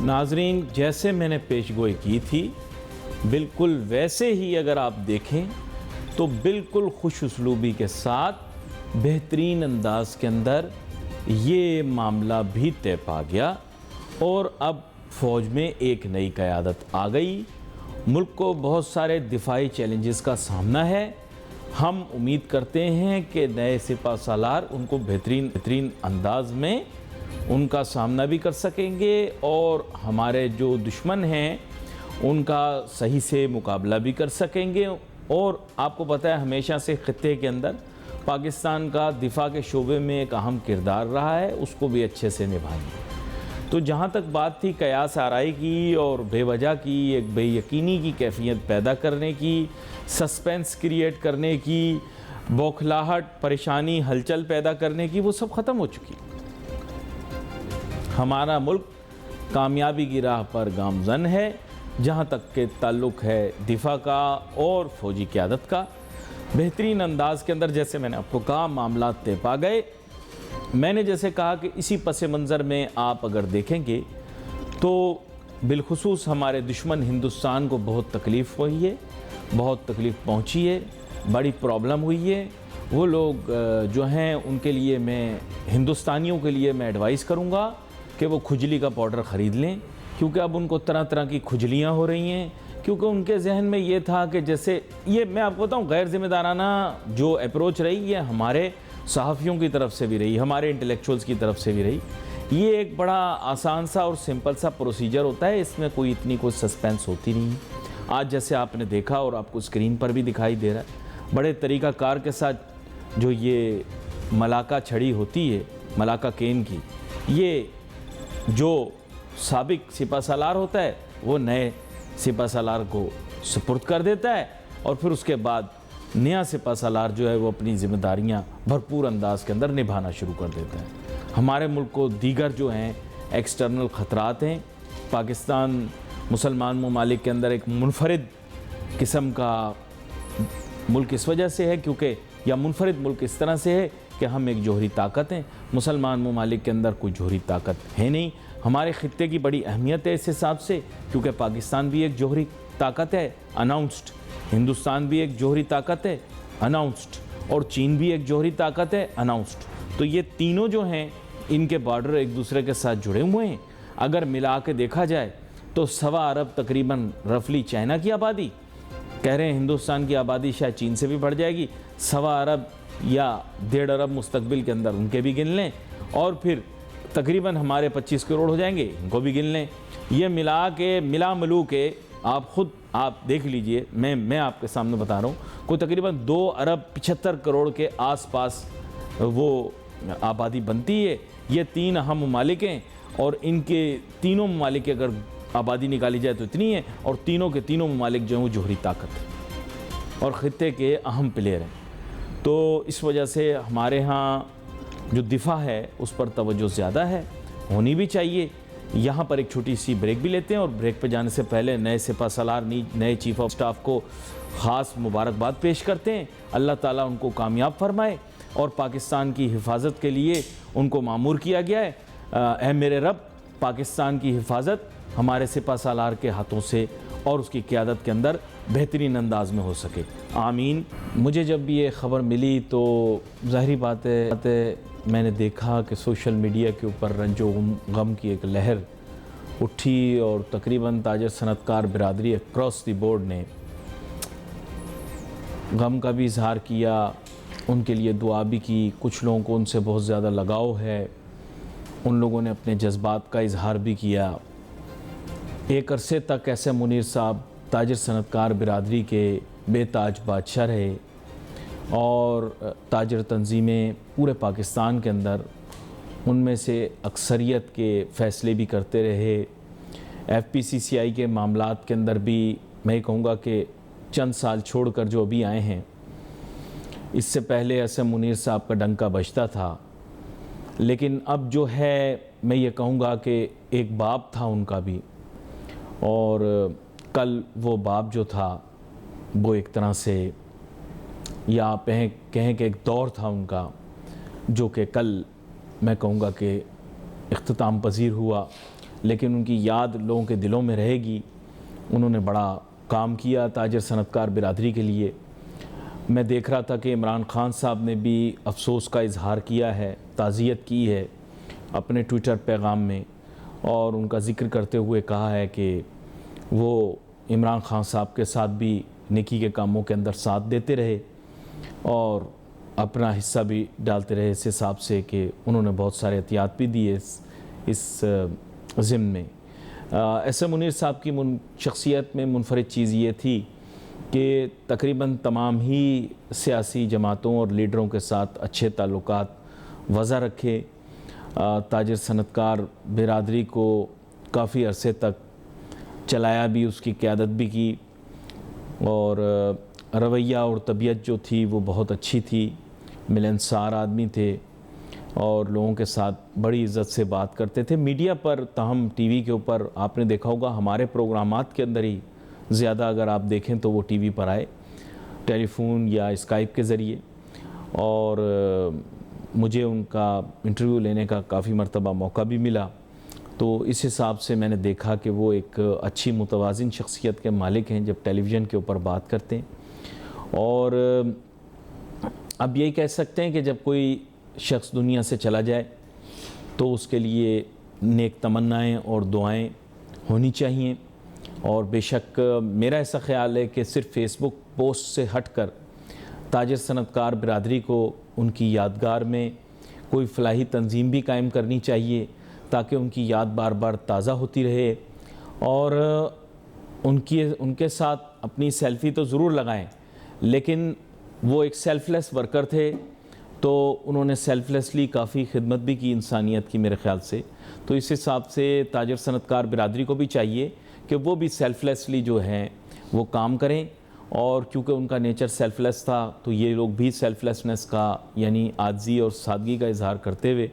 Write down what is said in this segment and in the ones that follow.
ناظرین، جیسے میں نے پیش گوئی کی تھی بالکل ویسے ہی اگر آپ دیکھیں تو بالکل خوش اسلوبی کے ساتھ بہترین انداز کے اندر یہ معاملہ بھی طے پا گیا اور اب فوج میں ایک نئی قیادت آ گئی۔ ملک کو بہت سارے دفاعی چیلنجز کا سامنا ہے۔ ہم امید کرتے ہیں کہ نئے سپہ سالار ان کو بہترین انداز میں ان کا سامنا بھی کر سکیں گے اور ہمارے جو دشمن ہیں ان کا صحیح سے مقابلہ بھی کر سکیں گے۔ اور آپ کو پتہ ہے ہمیشہ سے خطے کے اندر پاکستان کا دفاع کے شعبے میں ایک اہم کردار رہا ہے، اس کو بھی اچھے سے نبھائیں گے۔ تو جہاں تک بات تھی قیاس آرائی کی اور بے وجہ کی ایک بے یقینی کی کیفیت پیدا کرنے کی، سسپینس کریٹ کرنے کی، بوکھلاہٹ، پریشانی، ہلچل پیدا کرنے کی، وہ سب ختم ہو چکی۔ ہمارا ملک کامیابی کی راہ پر گامزن ہے جہاں تک کہ تعلق ہے دفاع کا اور فوجی قیادت کا۔ بہترین انداز کے اندر جیسے میں نے آپ کو کہا معاملات طے پا گئے۔ میں نے جیسے کہا کہ اسی پس منظر میں آپ اگر دیکھیں گے تو بالخصوص ہمارے دشمن ہندوستان کو بہت تکلیف ہوئی ہے، بہت تکلیف پہنچی ہے، بڑی پرابلم ہوئی ہے۔ وہ لوگ جو ہیں ان کے لیے میں ہندوستانیوں کے لیے میں ایڈوائز کروں گا کہ وہ کھجلی کا پاؤڈر خرید لیں، کیونکہ اب ان کو طرح طرح کی کھجلیاں ہو رہی ہیں، کیونکہ ان کے ذہن میں یہ تھا کہ جیسے یہ میں آپ کو بتاؤں غیر ذمہ دارانہ جو اپروچ رہی ہے ہمارے صحافیوں کی طرف سے بھی رہی، ہمارے انٹلیکچوئلز کی طرف سے بھی رہی۔ یہ ایک بڑا آسان سا اور سمپل سا پروسیجر ہوتا ہے، اس میں کوئی اتنی کوئی سسپینس ہوتی نہیں ہے۔ آج جیسے آپ نے دیکھا اور آپ کو اسکرین پر بھی دکھائی دے رہا ہے، بڑے طریقہ کار کے ساتھ جو یہ ملاقہ چھڑی ہوتی ہے، ملاقہ کین کی، یہ جو سابق سپہ سالار ہوتا ہے وہ نئے سپہ سالار کو سپرد کر دیتا ہے اور پھر اس کے بعد نیا سپہ سالار جو ہے وہ اپنی ذمہ داریاں بھرپور انداز کے اندر نبھانا شروع کر دیتا ہے۔ ہمارے ملک کو دیگر جو ہیں ایکسٹرنل خطرات ہیں۔ پاکستان مسلمان ممالک کے اندر ایک منفرد قسم کا ملک اس وجہ سے ہے کیونکہ یا منفرد ملک اس طرح سے ہے کہ ہم ایک جوہری طاقت ہیں۔ مسلمان ممالک کے اندر کوئی جوہری طاقت ہے نہیں۔ ہمارے خطے کی بڑی اہمیت ہے اس حساب سے کیونکہ پاکستان بھی ایک جوہری طاقت ہے اناؤنسڈ، ہندوستان بھی ایک جوہری طاقت ہے اناؤنسڈ، اور چین بھی ایک جوہری طاقت ہے اناؤنسڈ۔ تو یہ تینوں جو ہیں ان کے بارڈر ایک دوسرے کے ساتھ جڑے ہوئے ہیں۔ اگر ملا کے دیکھا جائے تو 1.25 ارب تقریباً رفلی چائنا کی آبادی، کہہ رہے ہیں ہندوستان کی آبادی شاید چین سے بھی بڑھ جائے گی، 1.25 ارب یا 1.5 ارب مستقبل کے اندر ان کے بھی گن لیں، اور پھر تقریباً ہمارے 25 کروڑ ہو جائیں گے، ان کو بھی گن لیں۔ یہ ملا ملو کے آپ خود آپ دیکھ لیجئے، میں آپ کے سامنے بتا رہا ہوں، کوئی تقریباً 2 ارب 75 کروڑ کے آس پاس وہ آبادی بنتی ہے۔ یہ 3 اہم ممالک ہیں اور ان کے تینوں ممالک کی اگر آبادی نکالی جائے تو اتنی ہے، اور تینوں کے تینوں ممالک جو ہیں وہ جوہری طاقت ہیں اور خطے کے اہم پلیئر ہیں۔ تو اس وجہ سے ہمارے ہاں جو دفاع ہے اس پر توجہ زیادہ ہے، ہونی بھی چاہیے۔ یہاں پر ایک چھوٹی سی بریک بھی لیتے ہیں اور بریک پہ جانے سے پہلے نئے سپہ سالار نئے چیف آف سٹاف کو خاص مبارکباد پیش کرتے ہیں۔ اللہ تعالیٰ ان کو کامیاب فرمائے اور پاکستان کی حفاظت کے لیے ان کو مامور کیا گیا ہے۔ اے میرے رب، پاکستان کی حفاظت ہمارے سپہ سالار کے ہاتھوں سے اور اس کی قیادت کے اندر بہترین انداز میں ہو سکے، آمین۔ مجھے جب بھی یہ خبر ملی تو ظاہری بات ہے میں نے دیکھا کہ سوشل میڈیا کے اوپر رنج و غم کی ایک لہر اٹھی اور تقریباً تاجر صنعت کار برادری اکراس دی بورڈ نے غم کا بھی اظہار کیا، ان کے لیے دعا بھی کی۔ کچھ لوگوں کو ان سے بہت زیادہ لگاؤ ہے، ان لوگوں نے اپنے جذبات کا اظہار بھی کیا۔ ایک عرصے تک ایسے منیر صاحب تاجر صنعت کار برادری کے بے تاج بادشاہ رہے اور تاجر تنظیمیں پورے پاکستان کے اندر ان میں سے اکثریت کے فیصلے بھی کرتے رہے۔ ایف پی سی سی آئی کے معاملات کے اندر بھی میں کہوں گا کہ چند سال چھوڑ کر جو ابھی آئے ہیں، اس سے پہلے ایسے منیر صاحب کا ڈنکا بجتا تھا، لیکن اب جو ہے میں یہ کہوں گا کہ ایک باب تھا ان کا بھی، اور کل وہ باب جو تھا وہ ایک طرح سے یا آپ کہیں کہ ایک دور تھا ان کا جو کہ کل میں کہوں گا کہ اختتام پذیر ہوا۔ لیکن ان کی یاد لوگوں کے دلوں میں رہے گی۔ انہوں نے بڑا کام کیا تاجر صنعت کار برادری کے لیے۔ میں دیکھ رہا تھا کہ عمران خان صاحب نے بھی افسوس کا اظہار کیا ہے، تعزیت کی ہے اپنے ٹویٹر پیغام میں، اور ان کا ذکر کرتے ہوئے کہا ہے کہ وہ عمران خان صاحب کے ساتھ بھی نیکی کے کاموں کے اندر ساتھ دیتے رہے اور اپنا حصہ بھی ڈالتے رہے، اس حساب سے کہ انہوں نے بہت سارے احتیاط بھی دیے اس ضمن میں۔ ایس ایم منیر صاحب کی شخصیت میں منفرد چیز یہ تھی کہ تقریباً تمام ہی سیاسی جماعتوں اور لیڈروں کے ساتھ اچھے تعلقات وضع رکھے، تاجر صنعت کار برادری کو کافی عرصے تک چلایا بھی، اس کی قیادت بھی کی، اور رویہ اور طبیعت جو تھی وہ بہت اچھی تھی، ملنسار آدمی تھے اور لوگوں کے ساتھ بڑی عزت سے بات کرتے تھے۔ میڈیا پر تاہم ٹی وی کے اوپر آپ نے دیکھا ہوگا ہمارے پروگرامات کے اندر ہی زیادہ اگر آپ دیکھیں تو وہ ٹی وی پر آئے، ٹیلی فون یا اسکائپ کے ذریعے، اور مجھے ان کا انٹرویو لینے کا کافی مرتبہ موقع بھی ملا۔ تو اس حساب سے میں نے دیکھا کہ وہ ایک اچھی متوازن شخصیت کے مالک ہیں جب ٹیلی ویژن کے اوپر بات کرتے ہیں۔ اور اب یہی کہہ سکتے ہیں کہ جب کوئی شخص دنیا سے چلا جائے تو اس کے لیے نیک تمنائیں اور دعائیں ہونی چاہیے، اور بے شک میرا ایسا خیال ہے کہ صرف فیس بک پوسٹ سے ہٹ کر تاجر صنعت کار برادری کو ان کی یادگار میں کوئی فلاحی تنظیم بھی قائم کرنی چاہیے تاکہ ان کی یاد بار بار تازہ ہوتی رہے، اور ان کے ساتھ اپنی سیلفی تو ضرور لگائیں، لیکن وہ ایک سیلف لیس ورکر تھے تو انہوں نے سیلف لیسلی کافی خدمت بھی کی انسانیت کی میرے خیال سے۔ تو اس حساب سے تاجر صنعت کار برادری کو بھی چاہیے کہ وہ بھی سیلف لیسلی جو ہیں وہ کام کریں، اور کیونکہ ان کا نیچر سیلف لیس تھا تو یہ لوگ بھی سیلف لیسنس کا یعنی عاجزی اور سادگی کا اظہار کرتے ہوئے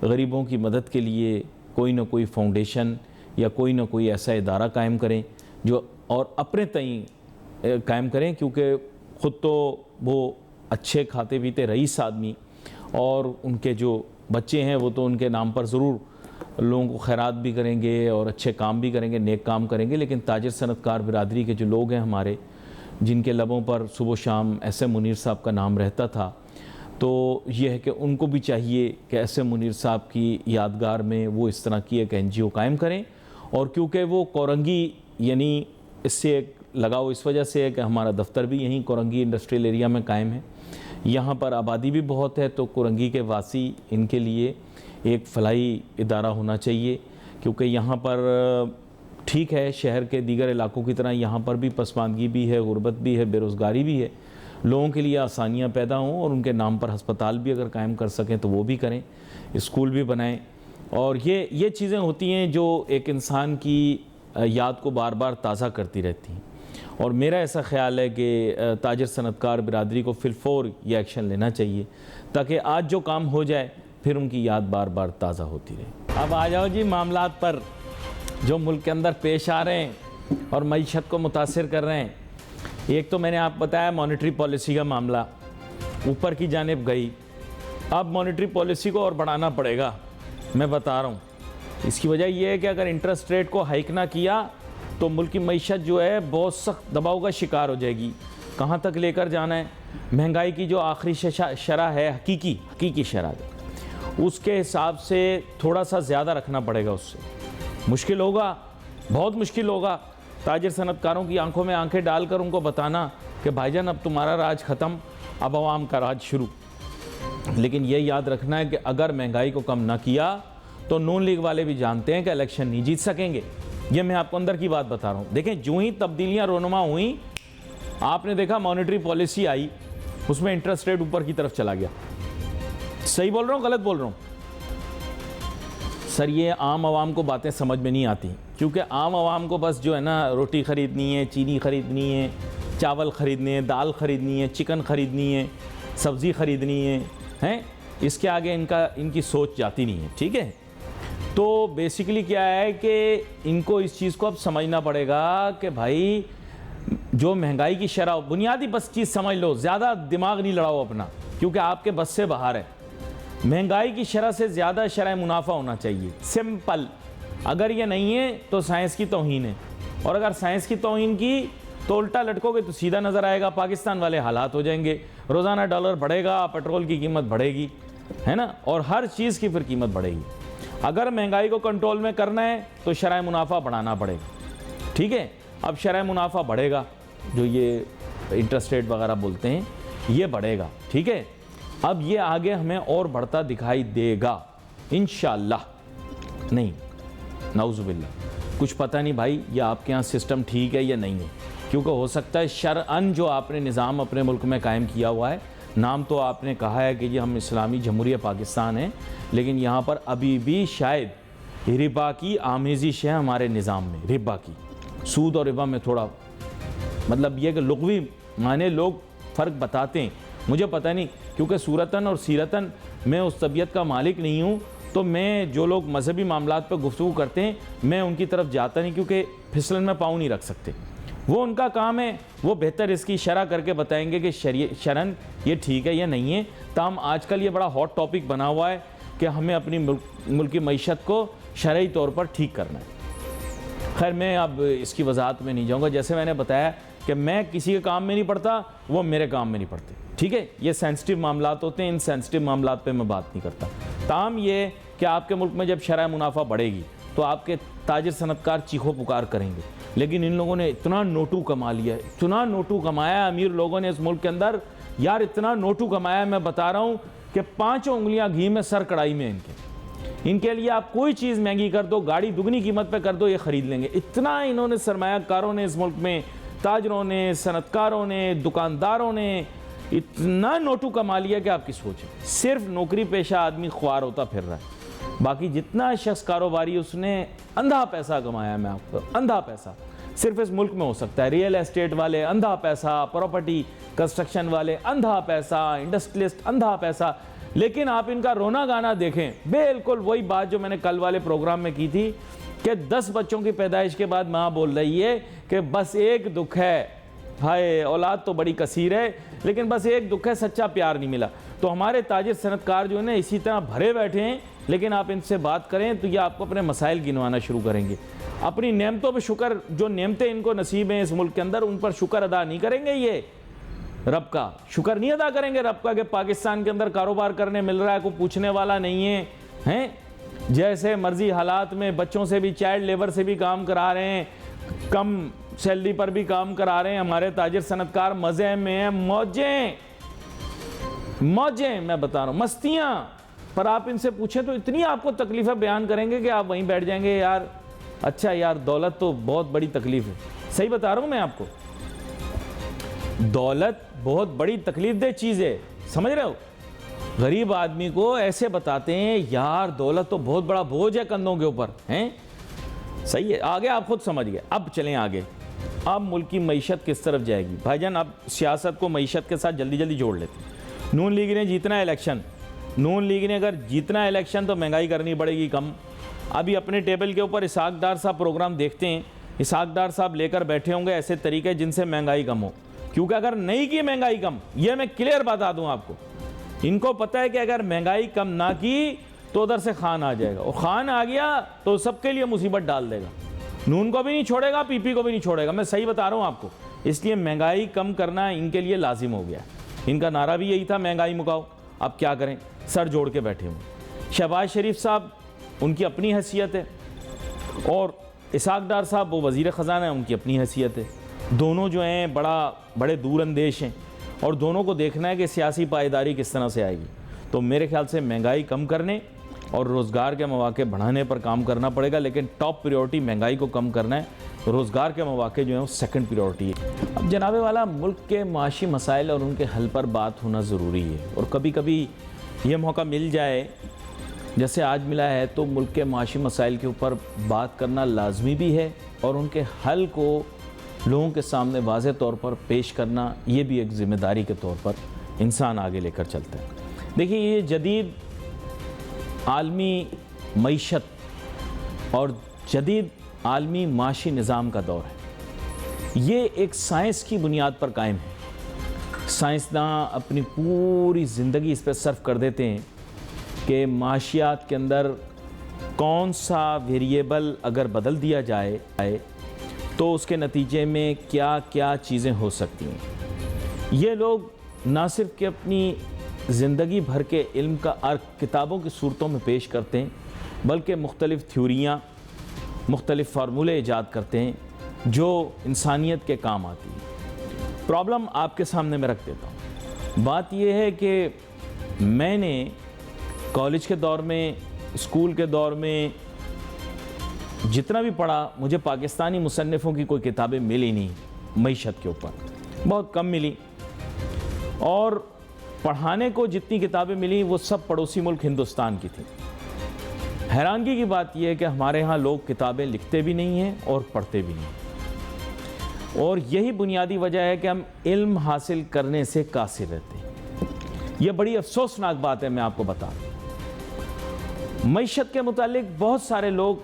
غریبوں کی مدد کے لیے کوئی نہ کوئی فاؤنڈیشن یا کوئی نہ کوئی ایسا ادارہ قائم کریں جو، اور اپنے تئیں قائم کریں، کیونکہ خود تو وہ اچھے کھاتے پیتے رئیس آدمی، اور ان کے جو بچے ہیں وہ تو ان کے نام پر ضرور لوگوں کو خیرات بھی کریں گے اور اچھے کام بھی کریں گے، نیک کام کریں گے، لیکن تاجر صنعت کار برادری کے جو لوگ ہیں ہمارے، جن کے لبوں پر صبح و شام ایس ایم منیر صاحب کا نام رہتا تھا، تو یہ ہے کہ ان کو بھی چاہیے کہ ایس ایم منیر صاحب کی یادگار میں وہ اس طرح کی ایک این جی او قائم کریں۔ اور کیونکہ وہ کورنگی یعنی اس سے ایک لگاؤ اس وجہ سے ہے کہ ہمارا دفتر بھی یہیں کورنگی انڈسٹریل ایریا میں قائم ہے، یہاں پر آبادی بھی بہت ہے، تو کورنگی کے واسی ان کے لیے ایک فلاحی ادارہ ہونا چاہیے، کیونکہ یہاں پر ٹھیک ہے شہر کے دیگر علاقوں کی طرح یہاں پر بھی پسماندگی بھی ہے، غربت بھی ہے، بے روزگاری بھی ہے، لوگوں کے لیے آسانیاں پیدا ہوں، اور ان کے نام پر ہسپتال بھی اگر قائم کر سکیں تو وہ بھی کریں، اسکول بھی بنائیں، اور یہ چیزیں ہوتی ہیں جو ایک انسان کی یاد کو بار بار تازہ کرتی رہتی ہیں۔ اور میرا ایسا خیال ہے کہ تاجر صنعت کار برادری کو فی الفور یہ ایکشن لینا چاہیے تاکہ آج جو کام ہو جائے پھر ان کی یاد بار بار تازہ ہوتی رہے۔ اب آ جاؤ جی معاملات پر جو ملک کے اندر پیش آ رہے ہیں اور معیشت کو متاثر کر رہے ہیں۔ ایک تو میں نے آپ بتایا مانیٹری پالیسی کا معاملہ اوپر کی جانب گئی، اب مانیٹری پالیسی کو اور بڑھانا پڑے گا، میں بتا رہا ہوں۔ اس کی وجہ یہ ہے کہ اگر انٹرسٹ ریٹ کو ہائیک نہ کیا تو ملک کی معیشت جو ہے بہت سخت دباؤ کا شکار ہو جائے گی۔ کہاں تک لے کر جانا ہے؟ مہنگائی کی جو آخری شرح ہے، حقیقی شرح، اس کے حساب سے تھوڑا سا زیادہ رکھنا پڑے گا، اس سے مشکل ہوگا، بہت مشکل ہوگا تاجر صنعت کاروں کی آنکھوں میں آنکھیں ڈال کر ان کو بتانا کہ بھائی جان اب تمہارا راج ختم، اب عوام کا راج شروع۔ لیکن یہ یاد رکھنا ہے کہ اگر مہنگائی کو کم نہ کیا تو نون لیگ والے بھی جانتے ہیں کہ الیکشن نہیں جیت سکیں گے۔ یہ میں آپ کو اندر کی بات بتا رہا ہوں۔ دیکھیں جو ہی تبدیلیاں رونما ہوئیں، آپ نے دیکھا مانیٹری پالیسی آئی، اس میں انٹرسٹ ریٹ اوپر کی طرف چلا گیا۔ صحیح بول رہا ہوں غلط بول رہا ہوں؟ سر یہ عام عوام کو باتیں سمجھ میں نہیں آتی، کیونکہ عام عوام کو بس جو ہے نا روٹی خریدنی ہے، چینی خریدنی ہے، چاول خریدنے ہیں، دال خریدنی ہے، چکن خریدنی ہے، سبزی خریدنی ہے، اس کے آگے ان کی سوچ جاتی نہیں ہے، ٹھیک ہے؟ تو بیسیکلی کیا ہے کہ ان کو اس چیز کو اب سمجھنا پڑے گا کہ بھائی جو مہنگائی کی شرح، بنیادی بس چیز سمجھ لو، زیادہ دماغ نہیں لڑاؤ اپنا، کیونکہ آپ کے بس سے باہر ہے۔ مہنگائی کی شرح سے زیادہ شرح منافع ہونا چاہیے، سمپل، اگر یہ نہیں ہے تو سائنس کی توہین ہے، اور اگر سائنس کی توہین کی تو الٹا لٹکو گے تو سیدھا نظر آئے گا پاکستان والے حالات ہو جائیں گے، روزانہ ڈالر بڑھے گا، پیٹرول کی قیمت بڑھے گی، ہے نا، اور ہر چیز کی پھر قیمت بڑھے گی۔ اگر مہنگائی کو کنٹرول میں کرنا ہے تو شرح منافع بڑھانا پڑے گا، ٹھیک ہے؟ اب شرح منافع بڑھے گا، جو یہ انٹرسٹ ریٹ وغیرہ بولتے ہیں یہ بڑھے گا، ٹھیک ہے؟ اب یہ آگے ہمیں اور بڑھتا دکھائی دے گا انشاءاللہ، نہیں نعوذ باللہ، کچھ پتہ نہیں بھائی یہ آپ کے ہاں سسٹم ٹھیک ہے یا نہیں ہے، کیونکہ ہو سکتا ہے شرعاً جو آپ نے نظام اپنے ملک میں قائم کیا ہوا ہے، نام تو آپ نے کہا ہے کہ یہ ہم اسلامی جمہوریہ پاکستان ہیں، لیکن یہاں پر ابھی بھی شاید ربا کی آمیزش ہے ہمارے نظام میں، ربا کی، سود اور ربا میں تھوڑا مطلب یہ کہ لغوی معنی لوگ فرق بتاتے ہیں، مجھے پتہ نہیں، کیونکہ صورتاً اور سیرتاً میں اس طبیعت کا مالک نہیں ہوں، تو میں جو لوگ مذہبی معاملات پہ گفتگو کرتے ہیں میں ان کی طرف جاتا نہیں، کیونکہ پھسلن میں پاؤں نہیں رکھ سکتے، وہ ان کا کام ہے، وہ بہتر اس کی شرح کر کے بتائیں گے کہ شرعاً یہ ٹھیک ہے یا نہیں ہے۔ تاہم آج کل یہ بڑا ہاٹ ٹاپک بنا ہوا ہے کہ ہمیں اپنی ملکی معیشت کو شرعی طور پر ٹھیک کرنا ہے۔ خیر میں اب اس کی وضاحت میں نہیں جاؤں گا، جیسے میں نے بتایا کہ میں کسی کے کام میں نہیں پڑتا، وہ میرے کام میں نہیں پڑتے، ٹھیک ہے؟ یہ سینسٹیو معاملات ہوتے ہیں، ان سینسٹیو معاملات پہ میں بات نہیں کرتا۔ تاہم یہ کہ آپ کے ملک میں جب شرح منافع بڑھے گی تو آپ کے تاجر صنعت کار چیخو پکار کریں گے، لیکن ان لوگوں نے اتنا نوٹو کما لیا ہے، اتنا نوٹو کمایا ہے امیر لوگوں نے اس ملک کے اندر، یار اتنا نوٹو کمایا ہے، میں بتا رہا ہوں کہ 5 انگلیاں گھی میں سر کڑائی میں ان کے لیے آپ کوئی چیز مہنگی کر دو، گاڑی دگنی قیمت پہ کر دو، یہ خرید لیں گے۔ اتنا انہوں نے سرمایہ کاروں نے اس ملک میں، تاجروں نے، صنعت کاروں نے، دکانداروں نے اتنا نوٹو کما لیا کہ آپ کی سوچیں، صرف نوکری پیشہ آدمی خوار ہوتا پھر رہا ہے، باقی جتنا شخص کاروباری اس نے اندھا پیسہ کمایا، میں آپ کو اندھا پیسہ صرف اس ملک میں ہو سکتا ہے، ریئل اسٹیٹ والے اندھا پیسہ، پراپرٹی کنسٹرکشن والے اندھا پیسہ، انڈسٹریلسٹ اندھا پیسہ، لیکن آپ ان کا رونا گانا دیکھیں، بالکل وہی بات جو میں نے کل والے پروگرام میں کی تھی کہ 10 بچوں کی پیدائش کے بعد ماں بول رہی ہے کہ بس ایک دکھ ہے، ہائے اولاد تو بڑی کثیر ہے لیکن بس ایک دکھ ہے، سچا پیار نہیں ملا۔ تو ہمارے تاجر صنعت کار جو ہیں اسی طرح بھرے بیٹھے ہیں، لیکن آپ ان سے بات کریں تو یہ آپ کو اپنے مسائل گنوانا شروع کریں گے، اپنی نعمتوں پہ شکر، جو نعمتیں ان کو نصیب ہیں اس ملک کے اندر ان پر شکر ادا نہیں کریں گے، یہ رب کا شکر نہیں ادا کریں گے، رب کا کہ پاکستان کے اندر کاروبار کرنے مل رہا ہے، کوئی پوچھنے والا نہیں ہے، ہیں جیسے مرضی حالات میں بچوں سے بھی، چائلڈ لیبر سے بھی کام کرا رہے ہیں، کم سیلری پر بھی کام کرا رہے ہیں ہمارے تاجر صنعت کار، مزے میں ہیں، موجیں میں بتا رہا ہوں، مستیاں، پر آپ ان سے پوچھیں تو اتنی آپ کو تکلیفیں بیان کریں گے کہ آپ وہیں بیٹھ جائیں گے، یار اچھا یار دولت تو بہت بڑی تکلیف ہے، صحیح بتا رہا ہوں میں آپ کو، دولت بہت بڑی تکلیف دہ چیز ہے، سمجھ رہے ہو؟ غریب آدمی کو ایسے بتاتے ہیں یار دولت تو بہت بڑا بوجھ ہے کندھوں کے اوپر، ہیں صحیح ہے، آگے آپ خود سمجھ گئے۔ اب چلیں آگے، اب ملک کی معیشت کس طرف جائے گی؟ بھائی جان اب سیاست کو معیشت کے ساتھ جلدی جلدی جوڑ لیتے ہیں۔ نون لیگ نے جیتنا ہے الیکشن، نون لیگ نے اگر جیتنا ہے الیکشن تو مہنگائی کرنی پڑے گی کم۔ ابھی اپنے ٹیبل کے اوپر اسحاق ڈار صاحب پروگرام دیکھتے ہیں، اسحاق ڈار صاحب لے کر بیٹھے ہوں گے ایسے طریقے جن سے مہنگائی کم ہو، کیونکہ اگر نہیں کی مہنگائی کم، یہ میں کلیئر بتا دوں آپ کو، ان کو پتہ ہے کہ اگر مہنگائی کم نہ کی تو ادھر سے خان آ جائے گا، اور خان آ گیا تو سب کے لیے مصیبت ڈال دے گا، نون کو بھی نہیں چھوڑے گا، پی پی کو بھی نہیں چھوڑے گا، میں صحیح بتا رہا ہوں آپ کو، اس لیے مہنگائی کم کرنا ان کے لیے لازم ہو گیا، ان کا نعرہ بھی یہی تھا مہنگائی مکاؤ، اب کیا کریں، سر جوڑ کے بیٹھے ہوں۔ شہباز شریف صاحب ان کی اپنی حیثیت ہے، اور اسحاق ڈار صاحب وہ وزیر خزانہ ہیں، ان کی اپنی حیثیت ہے، دونوں جو ہیں بڑے دور اندیش ہیں، اور دونوں کو دیکھنا ہے کہ سیاسی پائیداری کس طرح سے آئے گی، تو میرے خیال سے مہنگائی کم کرنے اور روزگار کے مواقع بڑھانے پر کام کرنا پڑے گا، لیکن ٹاپ پریورٹی مہنگائی کو کم کرنا ہے، روزگار کے مواقع جو ہیں وہ سیکنڈ پریورٹی ہے۔ اب جناب والا ملک کے معاشی مسائل اور ان کے حل پر بات ہونا ضروری ہے، اور کبھی کبھی یہ موقع مل جائے جیسے آج ملا ہے تو ملک کے معاشی مسائل کے اوپر بات کرنا لازمی بھی ہے، اور ان کے حل کو لوگوں کے سامنے واضح طور پر پیش کرنا یہ بھی ایک ذمہ داری کے طور پر انسان آگے لے کر چلتا ہے۔ دیکھیے یہ جدید عالمی معیشت اور جدید عالمی معاشی نظام کا دور ہے، یہ ایک سائنس کی بنیاد پر قائم ہے، سائنسداں اپنی پوری زندگی اس پہ صرف کر دیتے ہیں کہ معاشیات کے اندر کون سا ویریبل اگر بدل دیا جائے تو اس کے نتیجے میں کیا کیا چیزیں ہو سکتی ہیں۔ یہ لوگ نہ صرف کہ اپنی زندگی بھر کے علم کا عرق کتابوں کی صورتوں میں پیش کرتے ہیں، بلکہ مختلف تھیوریاں، مختلف فارمولے ایجاد کرتے ہیں جو انسانیت کے کام آتی ہیں۔ پرابلم آپ کے سامنے میں رکھ دیتا ہوں۔ بات یہ ہے کہ میں نے کالج کے دور میں، اسکول کے دور میں جتنا بھی پڑھا، مجھے پاکستانی مصنفوں کی کوئی کتابیں ملی نہیں معیشت کے اوپر، بہت کم ملی، اور پڑھانے کو جتنی کتابیں ملی وہ سب پڑوسی ملک ہندوستان کی تھیں۔ حیرانگی کی بات یہ ہے کہ ہمارے ہاں لوگ کتابیں لکھتے بھی نہیں ہیں اور پڑھتے بھی نہیں، اور یہی بنیادی وجہ ہے کہ ہم علم حاصل کرنے سے قاصر رہتے ہیں۔ یہ بڑی افسوسناک بات ہے، میں آپ کو بتا دوں۔ معیشت کے متعلق بہت سارے لوگ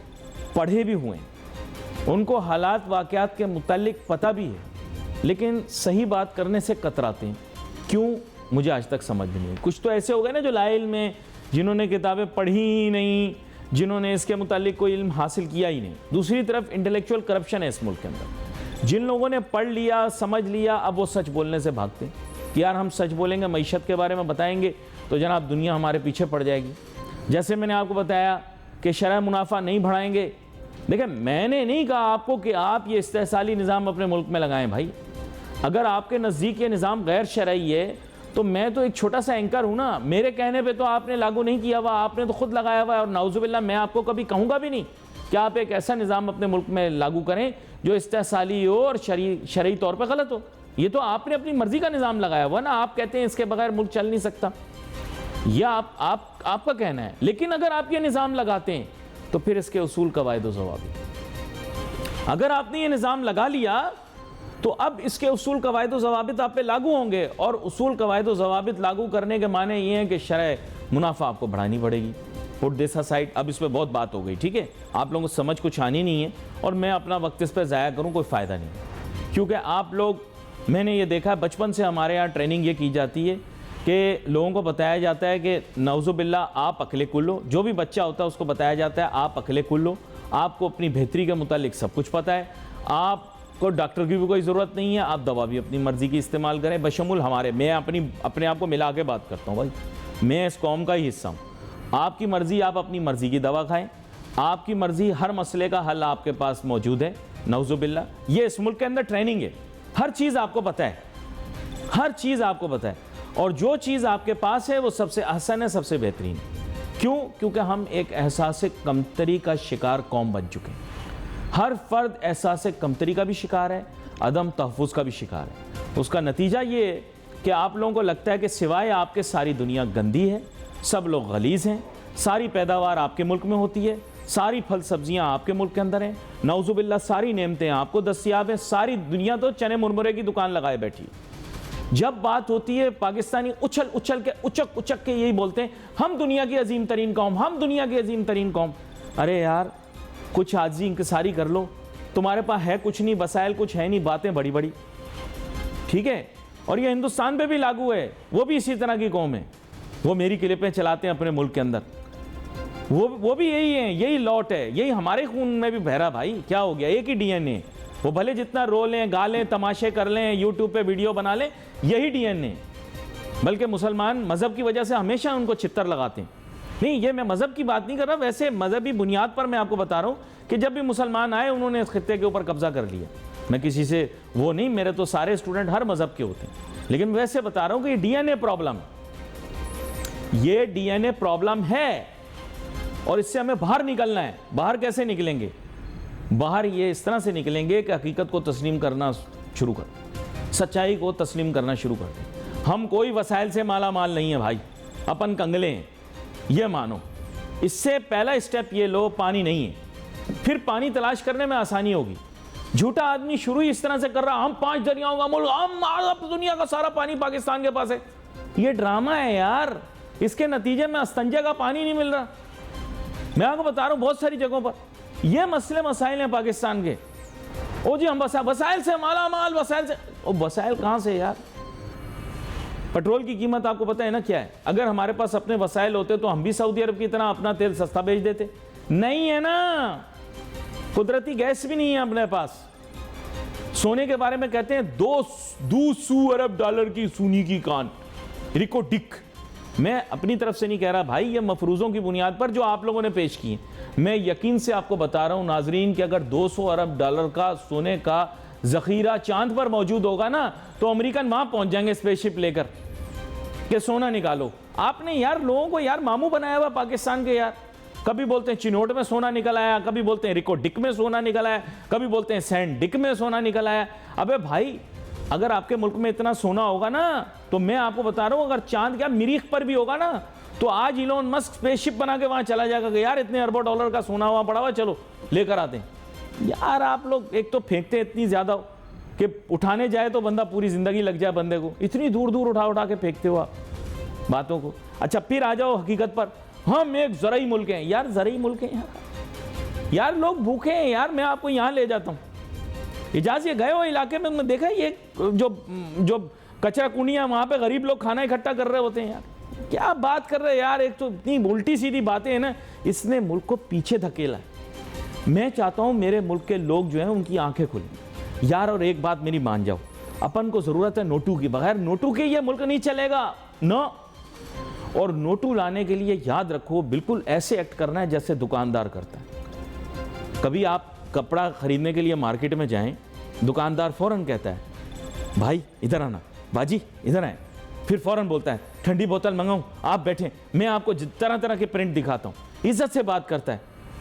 پڑھے بھی ہوئے ہیں، ان کو حالات واقعات کے متعلق پتہ بھی ہے، لیکن صحیح بات کرنے سے کتراتے ہیں۔ کیوں؟ مجھے آج تک سمجھ بھی نہیں۔ کچھ تو ایسے ہو گئے نا جو لا علم ہیں، جنہوں نے کتابیں پڑھی ہی نہیں، جنہوں نے اس کے متعلق کوئی علم حاصل کیا ہی نہیں۔ دوسری طرف انٹلیکچوئل کرپشن ہے اس ملک کے اندر۔ جن لوگوں نے پڑھ لیا، سمجھ لیا، اب وہ سچ بولنے سے بھاگتے ہیں کہ یار ہم سچ بولیں گے، معیشت کے بارے میں بتائیں گے تو جناب دنیا ہمارے پیچھے پڑ جائے گی۔ جیسے میں نے آپ کو بتایا کہ شرح منافع نہیں بڑھائیں گے، دیکھیں میں نے نہیں کہا آپ کو کہ آپ یہ استحصالی نظام اپنے ملک میں لگائیں بھائی۔ اگر آپ کے نزدیک یہ نظام غیر شرعی ہے تو میں تو ایک چھوٹا سا اینکر ہوں نا، میرے کہنے پہ تو آپ نے لاگو نہیں کیا ہوا، آپ نے تو خود لگایا ہوا ہے، اور نعوذ باللہ میں آپ کو کبھی کہوں گا بھی نہیں کہ آپ ایک ایسا نظام اپنے ملک میں لاگو کریں جو استحصالی ہو اور شرعی طور پہ غلط ہو۔ یہ تو آپ نے اپنی مرضی کا نظام لگایا ہوا نا، آپ کہتے ہیں اس کے بغیر ملک چل نہیں سکتا، یہ آپ کا کہنا ہے۔ لیکن اگر آپ یہ نظام لگاتے ہیں تو پھر اس کے اصول، قواعد و ضوابط، اگر آپ نے یہ نظام لگا لیا تو اب اس کے اصول، قواعد و ضوابط آپ پہ لاگو ہوں گے، اور اصول، قواعد و ضوابط لاگو کرنے کے معنی یہ ہے کہ شرح منافع آپ کو بڑھانی پڑے گی۔ پٹ دس اسائڈ، اب اس پہ بہت بات ہو گئی، ٹھیک ہے، آپ لوگوں کو سمجھ کچھ آنی نہیں ہے، اور میں اپنا وقت اس پہ ضائع کروں کوئی فائدہ نہیں، کیونکہ آپ لوگ، میں نے یہ دیکھا ہے بچپن سے ہمارے یہاں ٹریننگ یہ کی جاتی ہے کہ لوگوں کو بتایا جاتا ہے کہ نعوذ باللہ آپ عقل کل ہو۔ جو بھی بچہ ہوتا ہے اس کو بتایا جاتا ہے آپ عقل کل ہو، آپ کو اپنی بہتری کے متعلق سب کچھ پتہ ہے، آپ کو ڈاکٹر کی بھی کوئی ضرورت نہیں ہے، آپ دوا بھی اپنی مرضی کی استعمال کریں، بشمول ہمارے، میں اپنے آپ کو ملا کے بات کرتا ہوں بھائی، میں اس قوم کا ہی حصہ ہوں۔ آپ کی مرضی، آپ اپنی مرضی کی دوا کھائیں، آپ کی مرضی، ہر مسئلے کا حل آپ کے پاس موجود ہے، نعوذ باللہ۔ یہ اس ملک کے اندر ٹریننگ ہے، ہر چیز آپ کو پتہ ہے، ہر چیز آپ کو پتہ ہے، اور جو چیز آپ کے پاس ہے وہ سب سے احسن ہے، سب سے بہترین ہے۔ کیوں؟ کیونکہ ہم ایک احساس کمتری کا شکار قوم بن چکے ہیں۔ ہر فرد احساس کمتری کا بھی شکار ہے، عدم تحفظ کا بھی شکار ہے۔ اس کا نتیجہ یہ ہے کہ آپ لوگوں کو لگتا ہے کہ سوائے آپ کے ساری دنیا گندی ہے، سب لوگ غلیظ ہیں، ساری پیداوار آپ کے ملک میں ہوتی ہے، ساری پھل سبزیاں آپ کے ملک کے اندر ہیں، نعوذ باللہ ساری نعمتیں آپ کو دستیاب ہیں، ساری دنیا تو چنے مرمرے کی دکان لگائے بیٹھی۔ جب بات ہوتی ہے پاکستانی اچھل کے اچک کے یہی بولتے ہیں ہم دنیا کی عظیم ترین قوم، ہم دنیا کی عظیم ترین قوم۔ ارے یار کچھ عاجزی انکساری کر لو، تمہارے پاس ہے کچھ نہیں، وسائل کچھ ہے نہیں، باتیں بڑی بڑی، ٹھیک ہے۔ اور یہ ہندوستان پہ بھی لاگو ہے، وہ بھی اسی طرح کی قوم ہے، وہ میری کلپیں چلاتے ہیں اپنے ملک کے اندر، وہ بھی یہی ہیں، یہی لوٹ ہے، یہی ہمارے خون میں بھی بہرا بھائی، کیا ہو گیا، ایک ہی ڈی این اے، وہ بھلے جتنا رو لیں، گا لیں، تماشے کر لیں، یوٹیوب پہ ویڈیو بنا لیں، یہی ڈی این اے۔ بلکہ مسلمان مذہب کی وجہ سے ہمیشہ ان کو چھتر لگاتے ہیں۔ نہیں، یہ میں مذہب کی بات نہیں کر رہا، ویسے مذہبی بنیاد پر میں آپ کو بتا رہا ہوں کہ جب بھی مسلمان آئے انہوں نے اس خطے کے اوپر قبضہ کر لیا۔ میں کسی سے وہ نہیں، میرے تو سارے اسٹوڈنٹ ہر مذہب کے ہوتے ہیں، لیکن ویسے بتا رہا ہوں کہ یہ ڈی این اے پرابلم، یہ ڈی این اے پرابلم ہے، اور اس سے ہمیں باہر نکلنا ہے۔ باہر کیسے نکلیں گے؟ باہر یہ اس طرح سے نکلیں گے کہ حقیقت کو تسلیم کرنا شروع کر، سچائی کو تسلیم کرنا شروع کر دیں۔ ہم کوئی وسائل سے مالا مال نہیں ہے بھائی، اپن کنگلے ہیں، یہ مانو۔ اس سے پہلا اسٹیپ یہ لو، پانی نہیں ہے، پھر پانی تلاش کرنے میں آسانی ہوگی۔ جھوٹا آدمی شروع ہی اس طرح سے کر رہا ہم 5 دریاؤں کا ملک، ہم دنیا کا سارا پانی پاکستان کے پاس ہے، یہ ڈرامہ ہے یار۔ اس کے نتیجے میں استنجے کا پانی نہیں مل رہا۔ میں آپ کو بتا رہا ہوں بہت ساری جگہوں پر یہ مسئلے مسائل ہیں پاکستان کے۔ او جی ہم وسائل سے مالا مال، وسائل سے، وسائل کہاں سے یار؟ پٹرول کی قیمت آپ کو پتہ ہے نا کیا ہے؟ اگر ہمارے پاس اپنے وسائل ہوتے تو ہم بھی سعودی عرب کی طرح اپنا تیل سستا بیچ دیتے، نہیں ہے نا, قدرتی گیس بھی نہیں ہے اپنے پاس. سونے کے بارے میں کہتے ہیں 200 ارب ڈالر کی سونی کی کان, ریکو ڈک. میں اپنی طرف سے نہیں کہہ رہا بھائی, یہ مفروضوں کی بنیاد پر جو آپ لوگوں نے پیش کی ہیں. میں یقین سے آپ کو بتا رہا ہوں ناظرین کہ اگر 200 ارب ڈالر کا سونے کا ذخیرہ چاند پر موجود ہوگا نا تو امریکن وہاں پہنچ جائیں گے اسپیس شپ لے کر کہ سونا نکالو. آپ نے یار لوگوں کو یار ماموں بنایا ہوا پاکستان کے. یار کبھی بولتے ہیں چنوٹ میں سونا نکل آیا, کبھی بولتے ہیں ریکو ڈک میں سونا نکل آیا, کبھی بولتے ہیں سینڈ ڈک میں سونا نکل آیا. ابے بھائی اگر آپ کے ملک میں اتنا سونا ہوگا نا تو میں آپ کو بتا رہا ہوں اگر چاند کیا مریخ پر بھی ہوگا نا تو آج ایلون مسک اسپیس شپ بنا کے وہاں چلا جائے گا کہ یار اتنے اربوں ڈالر کا سونا وہاں پڑا ہوا, چلو لے کر آتے ہیں. یار آپ لوگ ایک تو پھینکتے اتنی زیادہ کہ اٹھانے جائے تو بندہ پوری زندگی لگ جائے بندے کو, اتنی دور دور اٹھا کے پھینکتے ہو آپ باتوں کو. اچھا پھر آ جاؤ حقیقت پر, ہم ایک زرعی ملک ہیں. یار زرعی ملک ہیں یار لوگ بھوکے ہیں یار. میں آپ کو یہاں لے جاتا ہوں حجاز, یہ گئے ہو علاقے میں دیکھا یہ جو کچرا کنیاں وہاں پہ غریب لوگ کھانا اکٹھا کر رہے ہوتے ہیں. یار کیا بات کر رہے ہیں یار, ایک تو اتنی الٹی سیدھی باتیں ہیں نا, اس نے ملک کو پیچھے دھکیلا ہے. میں چاہتا ہوں میرے ملک کے لوگ جو ہیں ان کی آنکھیں کھلیں یار. اور ایک بات میری مان جاؤ, اپن کو ضرورت ہے نوٹو کی, بغیر نوٹو کے یہ ملک نہیں چلے گا نا. اور نوٹو لانے کے لیے یاد رکھو بالکل ایسے ایکٹ کرنا ہے جیسے دکاندار کرتا ہے. کبھی آپ کپڑا خریدنے کے لیے مارکیٹ میں جائیں, دکاندار فوراً کہتا ہے بھائی ادھر آنا, باجی ادھر آئیں, پھر فوراً بولتا ہے ٹھنڈی بوتل منگاؤں, آپ بیٹھیں, میں آپ کو طرح طرح کے پرنٹ دکھاتا ہوں. عزت سے بات کرتا ہے.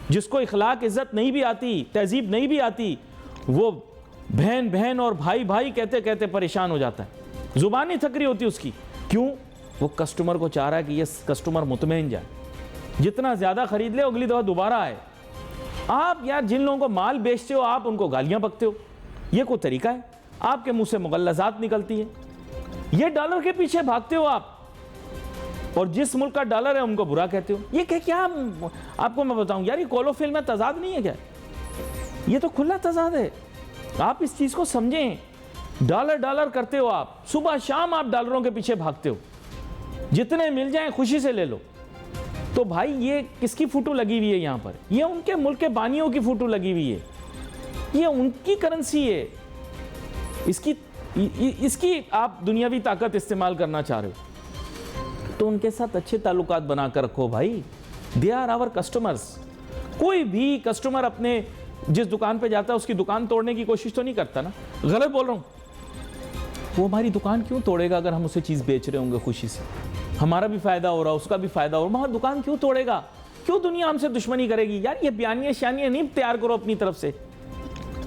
جس کو اخلاق عزت نہیں بھی آتی, تہذیب نہیں بھی آتی, وہ بہن بہن اور بھائی بھائی کہتے کہتے پریشان ہو جاتا ہے. زبان نہیں تھک رہی ہوتی اس کی. کیوں؟ وہ کسٹمر کو چاہ رہا ہے کہ یہ کسٹمر مطمئن جائے, جتنا زیادہ خرید لے اگلی دفعہ دوبارہ آئے. آپ یار جن لوگوں کو مال بیچتے ہو آپ ان کو گالیاں بکتے ہو, یہ کوئی طریقہ ہے؟ آپ کے منہ سے مغلظات نکلتی ہیں, یہ ڈالر کے پیچھے بھاگتے ہو آپ, اور جس ملک کا ڈالر ہے ان کو برا کہتے ہو. یہ کہ کیا آپ کو میں بتاؤں یار, یہ کولوفیل میں تضاد نہیں ہے کیا؟ یہ تو کھلا تضاد ہے. آپ اس چیز کو سمجھیں. ڈالر ڈالر کرتے ہو آپ, صبح شام آپ ڈالروں کے پیچھے بھاگتے ہو, جتنے مل جائیں خوشی سے لے لو. تو بھائی یہ کس کی فوٹو لگی ہوئی ہے یہاں پر؟ یہ ان کے ملک کے بانیوں کی فوٹو لگی ہوئی ہے, یہ ان کی کرنسی ہے. اس کی آپ دنیاوی طاقت استعمال کرنا چاہ رہے ہو تو ان کے ساتھ اچھے تعلقات بنا کر رکھو بھائی. They are our customers. کوئی بھی کسٹمر اپنے جس دکان پہ جاتا ہے اس کی دکان توڑنے کی کوشش تو نہیں کرتا نا. غلط بول رہا ہوں؟ وہ ہماری دکان کیوں توڑے گا اگر ہم اسے چیز بیچ رہے ہوں گے خوشی سے؟ ہمارا بھی فائدہ ہو رہا, اس کا بھی فائدہ ہو رہا, وہاں دکان کیوں توڑے گا؟ کیوں دنیا ہم سے دشمنی کرے گی؟ یار یہ بیانیاں شانیاں نہیں تیار کرو اپنی طرف سے.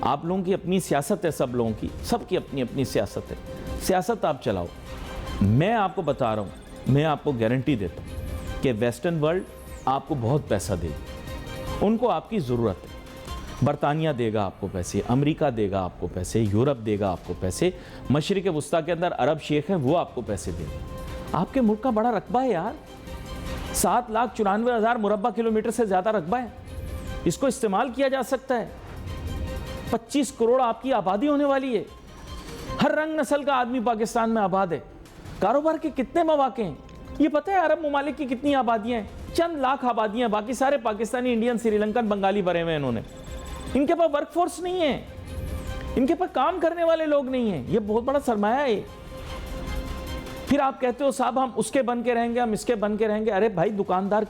آپ لوگوں کی اپنی سیاست ہے, سب لوگوں کی, سب کی اپنی اپنی سیاست ہے. سیاست آپ چلاؤ. میں آپ کو بتا رہا ہوں, میں آپ کو گارنٹی دیتا ہوں کہ ویسٹرن ورلڈ آپ کو بہت پیسہ دے گی. ان کو آپ کی ضرورت ہے. برطانیہ دے گا آپ کو پیسے, امریکہ دے گا آپ کو پیسے, یورپ دے گا آپ کو پیسے, مشرق وسطیٰ کے اندر عرب شیخ ہیں وہ آپ کو پیسے دے گا. آپ کے ملک کا بڑا رقبہ ہے یار, 7,94,000 مربع کلومیٹر سے زیادہ رقبہ ہے. اس کو استعمال کیا جا سکتا ہے. 25 کروڑ آپ کی آبادی ہونے والی ہے. ہر رنگ نسل کا آدمی پاکستان میں آباد ہے. کاروبار کے کتنے مواقع ہیں یہ پتہ ہے؟ عرب ممالک کی کتنی آبادیاں ہیں؟ چند لاکھ آبادیاں, باقی سارے پاکستانی, انڈین, سری لنکن, بنگالی بھرے ہوئے انہوں نے. ان کے پاس ورک فورس نہیں ہے, ان کے پاس کام کرنے والے لوگ نہیں ہیں. یہ بہت بڑا سرمایہ ہے. پھر آپ کہتے ہو صاحب ہم اس کے بن کے رہیں گے, ہم اس کے بن کے رہیں گے. ارے بھائی دکاندار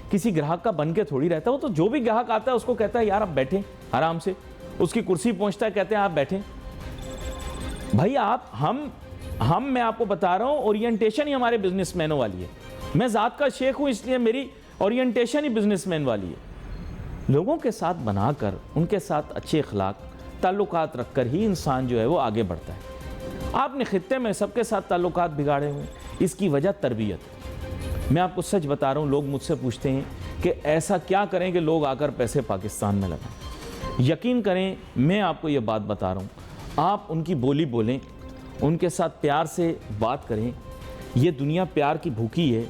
کسی گراہک کا بن کے تھوڑی رہتا ہے. وہ تو جو بھی گراہک آتا ہے اس کو کہتا ہے یار آپ بیٹھیں آرام سے, اس کی کرسی پہنچتا ہے کہتے ہیں آپ بیٹھیں. بھائی آپ میں آپ کو بتا رہا ہوں اورینٹیشن ہی ہمارے بزنس مینوں والی ہے. میں ذات کا شیخ ہوں اس لیے میری اورینٹیشن ہی بزنس مین والی ہے. لوگوں کے ساتھ بنا کر, ان کے ساتھ اچھے اخلاق تعلقات رکھ کر ہی انسان جو ہے وہ آگے بڑھتا ہے. آپ نے خطے میں سب کے ساتھ تعلقات بگاڑے ہوئے, اس کی وجہ تربیت. میں آپ کو سچ بتا رہا ہوں, لوگ مجھ سے پوچھتے ہیں کہ ایسا کیا کریں کہ لوگ آ کر پیسے پاکستان میں لگائیں. یقین کریں میں آپ کو یہ بات بتا رہا ہوں, آپ ان کی بولی بولیں, ان کے ساتھ پیار سے بات کریں. یہ دنیا پیار کی بھوکی ہے.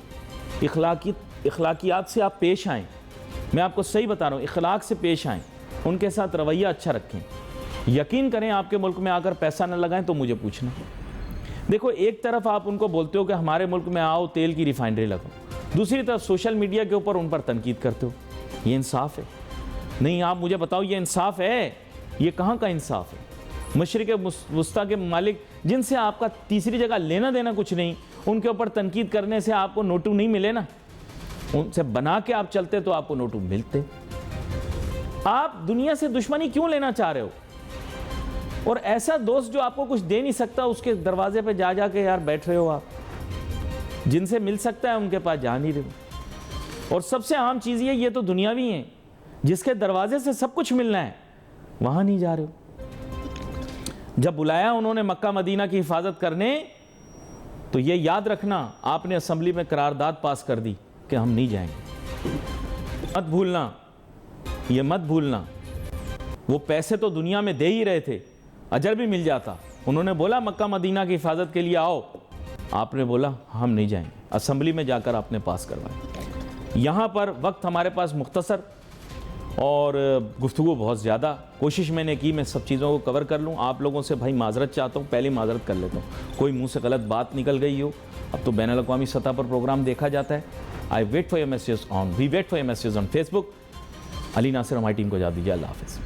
اخلاقیات سے آپ پیش آئیں. میں آپ کو صحیح بتا رہا ہوں, اخلاق سے پیش آئیں, ان کے ساتھ رویہ اچھا رکھیں. یقین کریں آپ کے ملک میں آ کر پیسہ نہ لگائیں تو مجھے پوچھنا. دیکھو ایک طرف آپ ان کو بولتے ہو کہ ہمارے ملک میں آؤ تیل کی ریفائنری لگاؤ, دوسری طرف سوشل میڈیا کے اوپر ان پر تنقید کرتے ہو. یہ انصاف ہے؟ نہیں، آپ مجھے بتاؤ یہ انصاف ہے؟ یہ کہاں کا انصاف ہے؟ مشرق وسطیٰ کے ممالک جن سے آپ کا تیسری جگہ لینا دینا کچھ نہیں، ان کے اوپر تنقید کرنے سے آپ کو نوٹو نہیں ملے نا؟ ان سے بنا کے آپ چلتے تو آپ کو نوٹو ملتے۔ آپ دنیا سے دشمنی کیوں لینا چاہ رہے ہو؟ اور ایسا دوست جو آپ کو کچھ دے نہیں سکتا، اس کے دروازے پہ جا کے یار بیٹھ رہے ہو آپ۔ جن سے مل سکتا ہے ان کے پاس جا نہیں رہے ہو۔ اور سب سے عام چیز یہ تو دنیاوی ہیں، جس کے دروازے سے سب کچھ ملنا ہے وہاں نہیں جا رہے ہو۔ جب بلایا انہوں نے مکہ مدینہ کی حفاظت کرنے، تو یہ یاد رکھنا آپ نے اسمبلی میں قرارداد پاس کر دی کہ ہم نہیں جائیں گے۔ مت بھولنا، یہ مت بھولنا، وہ پیسے تو دنیا میں دے ہی رہے تھے، اجر بھی مل جاتا۔ انہوں نے بولا مکہ مدینہ کی حفاظت کے لیے آؤ، آپ نے بولا ہم نہیں جائیں گے، اسمبلی میں جا کر آپ نے پاس کروائے۔ یہاں پر وقت ہمارے پاس مختصر اور گفتگو بہت زیادہ، کوشش میں نے کی میں سب چیزوں کو کور کر لوں۔ آپ لوگوں سے بھائی معذرت چاہتا ہوں، پہلے معذرت کر لیتا ہوں، کوئی منہ سے غلط بات نکل گئی ہو۔ اب تو بین الاقوامی سطح پر پروگرام دیکھا جاتا ہے۔ We wait for your messages on face. Ali Nasir ہماری ٹیم کو اجازت دیجیے، اللہ حافظ۔